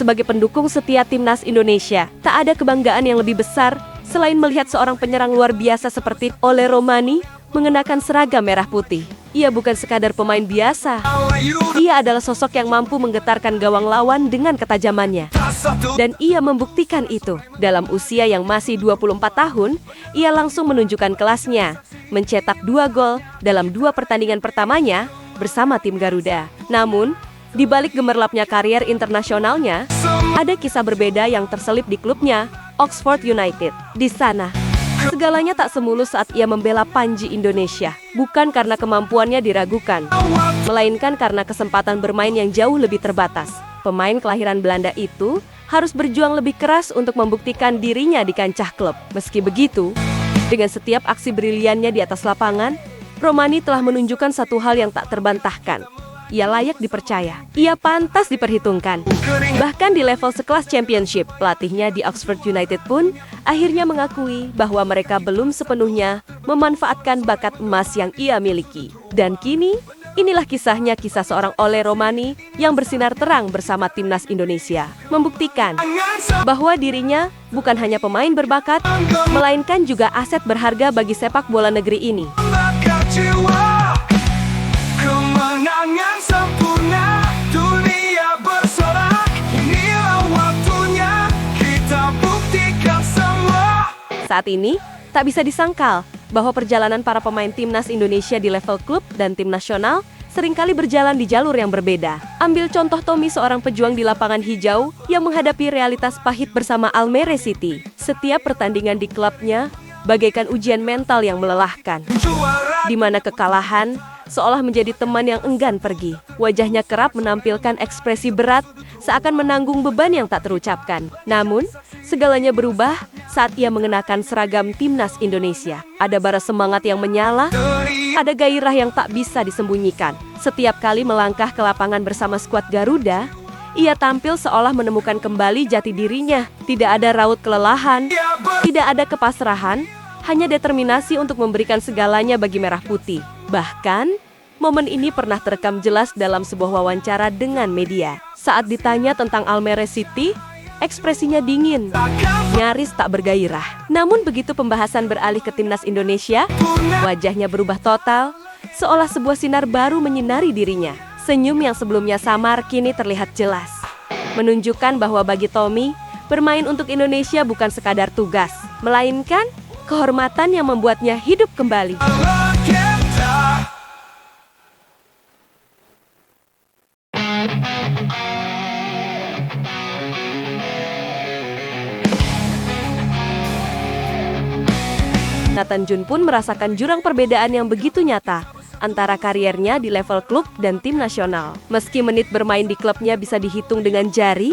Sebagai pendukung setia timnas Indonesia, tak ada kebanggaan yang lebih besar selain melihat seorang penyerang luar biasa seperti Ole Romani mengenakan seragam merah putih. Ia bukan sekadar pemain biasa. Ia adalah sosok yang mampu menggetarkan gawang lawan dengan ketajamannya. Dan ia membuktikan itu. Dalam usia yang masih 24 tahun, ia langsung menunjukkan kelasnya, mencetak 2 gol dalam 2 pertandingan pertamanya bersama tim Garuda. Namun, di balik gemerlapnya karier internasionalnya, ada kisah berbeda yang terselip di klubnya, Oxford United. Di sana, segalanya tak semulus saat ia membela Panji Indonesia. Bukan karena kemampuannya diragukan, melainkan karena kesempatan bermain yang jauh lebih terbatas. Pemain kelahiran Belanda itu harus berjuang lebih keras untuk membuktikan dirinya di kancah klub. Meski begitu, dengan setiap aksi briliannya di atas lapangan, Romani telah menunjukkan satu hal yang tak terbantahkan. Ia layak dipercaya, ia pantas diperhitungkan. Bahkan di level sekelas championship, pelatihnya di Oxford United pun akhirnya mengakui bahwa mereka belum sepenuhnya memanfaatkan bakat emas yang ia miliki. Dan kini, inilah kisahnya, kisah seorang Ole Romani yang bersinar terang bersama timnas Indonesia. Membuktikan bahwa dirinya bukan hanya pemain berbakat, melainkan juga aset berharga bagi sepak bola negeri ini. Kemenangan sempurna, dunia bersorak, inilah waktunya kita buktikan semua. Saat ini, tak bisa disangkal bahwa perjalanan para pemain timnas Indonesia di level klub dan tim nasional seringkali berjalan di jalur yang berbeda. Ambil contoh Tommy, seorang pejuang di lapangan hijau yang menghadapi realitas pahit bersama Almere City. Setiap pertandingan di klubnya bagaikan ujian mental yang melelahkan, di mana kekalahan seolah menjadi teman yang enggan pergi. Wajahnya kerap menampilkan ekspresi berat, seakan menanggung beban yang tak terucapkan. Namun, segalanya berubah saat ia mengenakan seragam timnas Indonesia. Ada bara semangat yang menyala, ada gairah yang tak bisa disembunyikan. Setiap kali melangkah ke lapangan bersama skuad Garuda, ia tampil seolah menemukan kembali jati dirinya. Tidak ada raut kelelahan, tidak ada kepasrahan, hanya determinasi untuk memberikan segalanya bagi merah putih. Bahkan, momen ini pernah terekam jelas dalam sebuah wawancara dengan media. Saat ditanya tentang Almere City, ekspresinya dingin, nyaris tak bergairah. Namun begitu pembahasan beralih ke timnas Indonesia, wajahnya berubah total, seolah sebuah sinar baru menyinari dirinya. Senyum yang sebelumnya samar kini terlihat jelas, menunjukkan bahwa bagi Tommy, bermain untuk Indonesia bukan sekadar tugas, melainkan kehormatan yang membuatnya hidup kembali. Nathan Jun pun merasakan jurang perbedaan yang begitu nyata antara kariernya di level klub dan tim nasional. Meski menit bermain di klubnya bisa dihitung dengan jari,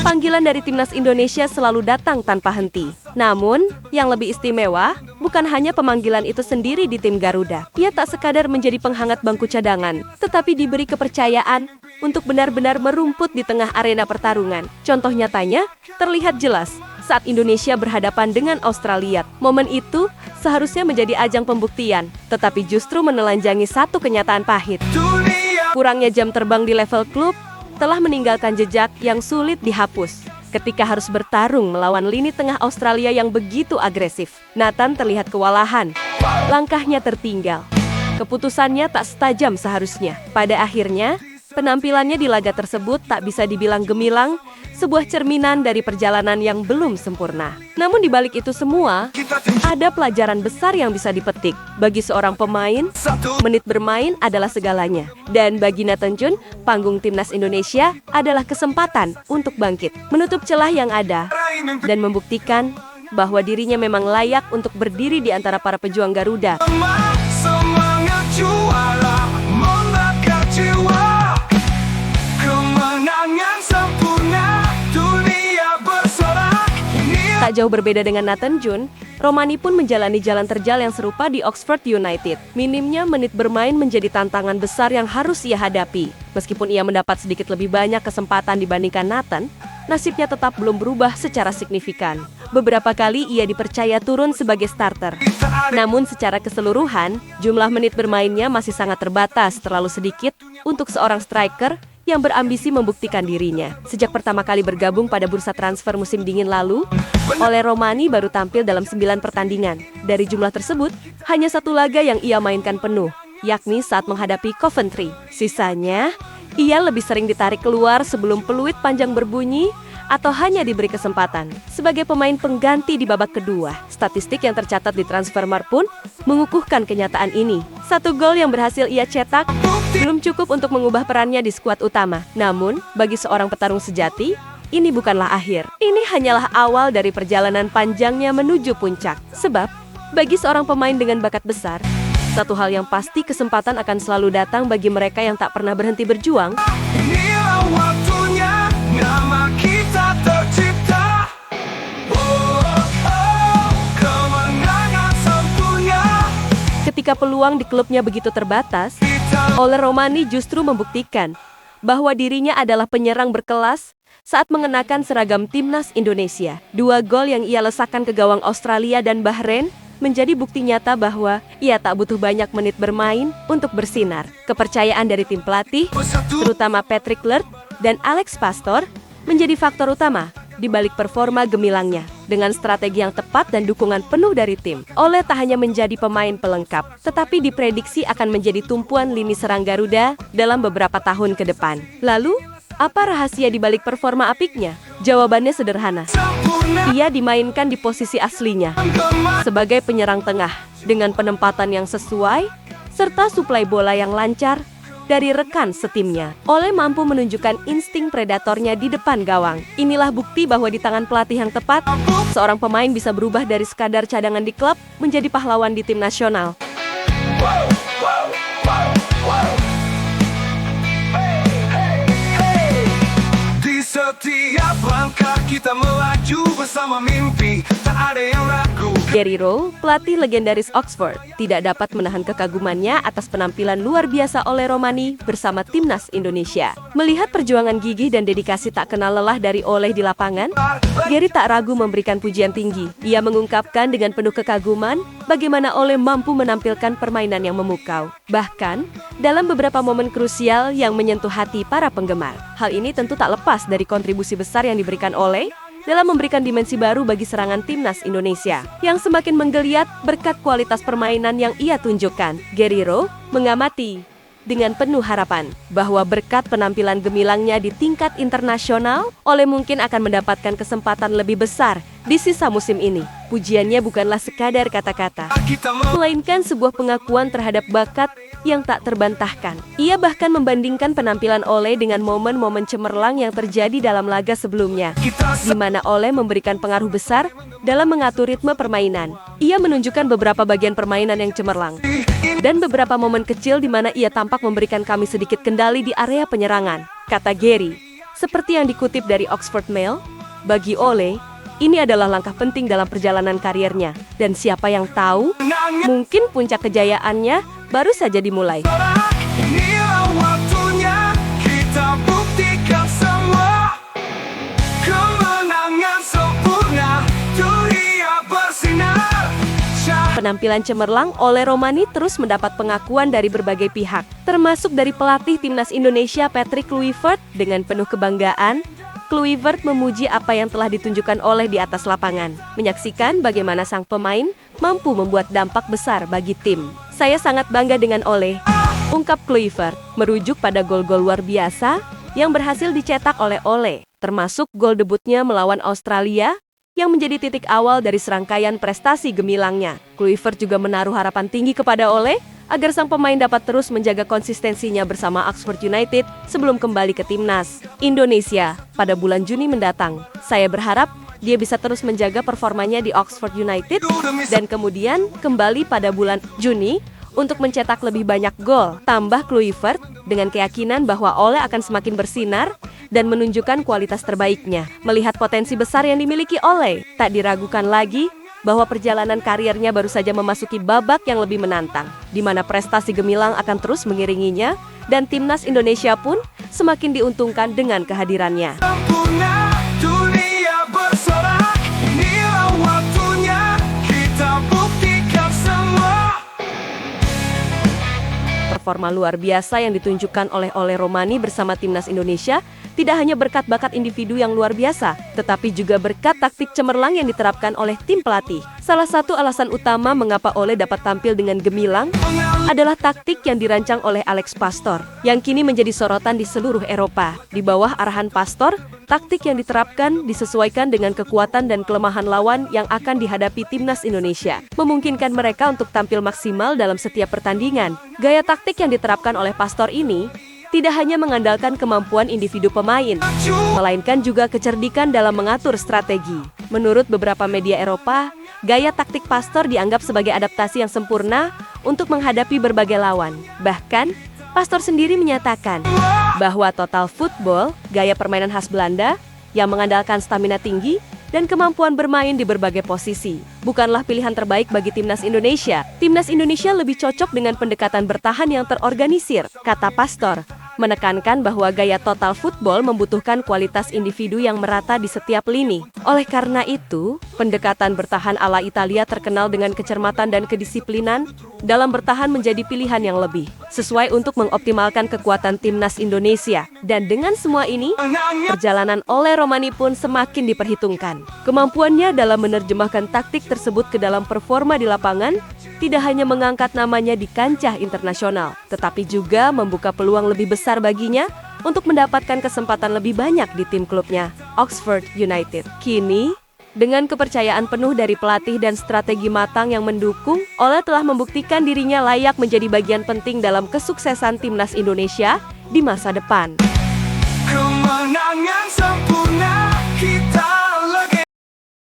panggilan dari timnas Indonesia selalu datang tanpa henti. Namun, yang lebih istimewa bukan hanya pemanggilan itu sendiri di tim Garuda. Ia tak sekadar menjadi penghangat bangku cadangan, tetapi diberi kepercayaan untuk benar-benar merumput di tengah arena pertarungan. Contoh nyatanya terlihat jelas saat Indonesia berhadapan dengan Australia. Momen itu seharusnya menjadi ajang pembuktian, tetapi justru menelanjangi satu kenyataan pahit. Kurangnya jam terbang di level klub telah meninggalkan jejak yang sulit dihapus. Ketika harus bertarung melawan lini tengah Australia yang begitu agresif, Nathan terlihat kewalahan. Langkahnya tertinggal. Keputusannya tak setajam seharusnya. Pada akhirnya, penampilannya di laga tersebut tak bisa dibilang gemilang, sebuah cerminan dari perjalanan yang belum sempurna. Namun di balik itu semua, ada pelajaran besar yang bisa dipetik. Bagi seorang pemain, menit bermain adalah segalanya. Dan bagi Nathan Jun, panggung timnas Indonesia adalah kesempatan untuk bangkit, menutup celah yang ada, dan membuktikan bahwa dirinya memang layak untuk berdiri di antara para pejuang Garuda. Semangat juara, membakar jiwa. Tak jauh berbeda dengan Nathan Jun, Romani pun menjalani jalan terjal yang serupa di Oxford United. Minimnya menit bermain menjadi tantangan besar yang harus ia hadapi. Meskipun ia mendapat sedikit lebih banyak kesempatan dibandingkan Nathan, nasibnya tetap belum berubah secara signifikan. Beberapa kali ia dipercaya turun sebagai starter. Namun secara keseluruhan, jumlah menit bermainnya masih sangat terbatas, terlalu sedikit untuk seorang striker yang berambisi membuktikan dirinya. Sejak pertama kali bergabung pada bursa transfer musim dingin lalu, Ole Romani baru tampil dalam 9 pertandingan. Dari jumlah tersebut, hanya 1 laga yang ia mainkan penuh, yakni saat menghadapi Coventry. Sisanya, ia lebih sering ditarik keluar sebelum peluit panjang berbunyi atau hanya diberi kesempatan sebagai pemain pengganti di babak kedua. Statistik yang tercatat di Transfermarkt pun mengukuhkan kenyataan ini. 1 gol yang berhasil ia cetak belum cukup untuk mengubah perannya di skuad utama. Namun, bagi seorang petarung sejati, ini bukanlah akhir. Ini hanyalah awal dari perjalanan panjangnya menuju puncak. Sebab, bagi seorang pemain dengan bakat besar, satu hal yang pasti, kesempatan akan selalu datang bagi mereka yang tak pernah berhenti berjuang. Inilah waktunya, nama kita tercipta. Kemenangan sempurna. Ketika peluang di klubnya begitu terbatas, Ole Romani justru membuktikan bahwa dirinya adalah penyerang berkelas saat mengenakan seragam timnas Indonesia. 2 gol yang ia lesakkan ke gawang Australia dan Bahrain menjadi bukti nyata bahwa ia tak butuh banyak menit bermain untuk bersinar. Kepercayaan dari tim pelatih, terutama Patrick Lert dan Alex Pastor, menjadi faktor utama di balik performa gemilangnya. Dengan strategi yang tepat dan dukungan penuh dari tim, Ole tak hanya menjadi pemain pelengkap, tetapi diprediksi akan menjadi tumpuan lini serang Garuda dalam beberapa tahun ke depan. Lalu, apa rahasia di balik performa apiknya? Jawabannya sederhana. Ia dimainkan di posisi aslinya, sebagai penyerang tengah, dengan penempatan yang sesuai, serta suplai bola yang lancar dari rekan setimnya. Ole mampu menunjukkan insting predatornya di depan gawang. Inilah bukti bahwa di tangan pelatih yang tepat, seorang pemain bisa berubah dari sekadar cadangan di klub menjadi pahlawan di tim nasional. Setiap langkah kita melaju bersama mimpi, tak ada yang ragu. Gary Rowe, pelatih legendaris Oxford, tidak dapat menahan kekagumannya atas penampilan luar biasa Ole Romani bersama timnas Indonesia. Melihat perjuangan gigih dan dedikasi tak kenal lelah dari Ole di lapangan, Gary tak ragu memberikan pujian tinggi. Ia mengungkapkan dengan penuh kekaguman bagaimana Ole mampu menampilkan permainan yang memukau, bahkan dalam beberapa momen krusial yang menyentuh hati para penggemar. Hal ini tentu tak lepas dari kontribusi besar yang diberikan Ole dalam memberikan dimensi baru bagi serangan timnas Indonesia yang semakin menggeliat berkat kualitas permainan yang ia tunjukkan. Gary Rowe mengamati dengan penuh harapan bahwa berkat penampilan gemilangnya di tingkat internasional, Ole mungkin akan mendapatkan kesempatan lebih besar di sisa musim ini. Pujiannya bukanlah sekadar kata-kata, melainkan sebuah pengakuan terhadap bakat yang tak terbantahkan. Ia bahkan membandingkan penampilan Ole dengan momen-momen cemerlang yang terjadi dalam laga sebelumnya, di mana Ole memberikan pengaruh besar dalam mengatur ritme permainan. Ia menunjukkan beberapa bagian permainan yang cemerlang, dan beberapa momen kecil di mana ia tampak memberikan kami sedikit kendali di area penyerangan, kata Gary. Seperti yang dikutip dari Oxford Mail, bagi Ole, ini adalah langkah penting dalam perjalanan karirnya. Dan siapa yang tahu, mungkin puncak kejayaannya baru saja dimulai. Inilah waktunya, kita buktikan semua. Kemenangan sempurna, dunia bersinar. Penampilan cemerlang Ole Romani terus mendapat pengakuan dari berbagai pihak, termasuk dari pelatih timnas Indonesia Patrick Kluivert. Dengan penuh kebanggaan, Kluivert memuji apa yang telah ditunjukkan Ole di atas lapangan, menyaksikan bagaimana sang pemain mampu membuat dampak besar bagi tim. Saya sangat bangga dengan Ole, ungkap Kluivert, merujuk pada gol-gol luar biasa yang berhasil dicetak oleh Ole, termasuk gol debutnya melawan Australia yang menjadi titik awal dari serangkaian prestasi gemilangnya. Kluivert juga menaruh harapan tinggi kepada Ole agar sang pemain dapat terus menjaga konsistensinya bersama Oxford United sebelum kembali ke timnas Indonesia pada bulan Juni mendatang. Saya berharap dia bisa terus menjaga performanya di Oxford United dan kemudian kembali pada bulan Juni untuk mencetak lebih banyak gol. Tambah Kluivert dengan keyakinan bahwa Ole akan semakin bersinar dan menunjukkan kualitas terbaiknya. Melihat potensi besar yang dimiliki Ole, tak diragukan lagi bahwa perjalanan karirnya baru saja memasuki babak yang lebih menantang, di mana prestasi gemilang akan terus mengiringinya, dan timnas Indonesia pun semakin diuntungkan dengan kehadirannya. Sempurna, dunia bersorak. Inilah waktunya, kita buktikan semua. performa luar biasa yang ditunjukkan oleh Ole Romani bersama timnas Indonesia tidak hanya berkat bakat individu yang luar biasa, tetapi juga berkat taktik cemerlang yang diterapkan oleh tim pelatih. Salah satu alasan utama mengapa Ole dapat tampil dengan gemilang adalah taktik yang dirancang oleh Alex Pastor, yang kini menjadi sorotan di seluruh Eropa. Di bawah arahan Pastor, taktik yang diterapkan disesuaikan dengan kekuatan dan kelemahan lawan yang akan dihadapi timnas Indonesia, memungkinkan mereka untuk tampil maksimal dalam setiap pertandingan. Gaya taktik yang diterapkan oleh Pastor ini tidak hanya mengandalkan kemampuan individu pemain, melainkan juga kecerdikan dalam mengatur strategi. Menurut beberapa media Eropa, gaya taktik Pastor dianggap sebagai adaptasi yang sempurna untuk menghadapi berbagai lawan. Bahkan, Pastor sendiri menyatakan bahwa total football, gaya permainan khas Belanda, yang mengandalkan stamina tinggi dan kemampuan bermain di berbagai posisi, bukanlah pilihan terbaik bagi timnas Indonesia. Timnas Indonesia lebih cocok dengan pendekatan bertahan yang terorganisir, kata Pastor, menekankan bahwa gaya total football membutuhkan kualitas individu yang merata di setiap lini. Oleh karena itu, pendekatan bertahan ala Italia terkenal dengan kecermatan dan kedisiplinan dalam bertahan menjadi pilihan yang lebih sesuai untuk mengoptimalkan kekuatan timnas Indonesia. Dan dengan semua ini, perjalanan Ole Romani pun semakin diperhitungkan. Kemampuannya dalam menerjemahkan taktik tersebut ke dalam performa di lapangan tidak hanya mengangkat namanya di kancah internasional, tetapi juga membuka peluang lebih besar baginya untuk mendapatkan kesempatan lebih banyak di tim klubnya, Oxford United. Kini, dengan kepercayaan penuh dari pelatih dan strategi matang yang mendukung, Ole telah membuktikan dirinya layak menjadi bagian penting dalam kesuksesan timnas Indonesia di masa depan. Kemenangan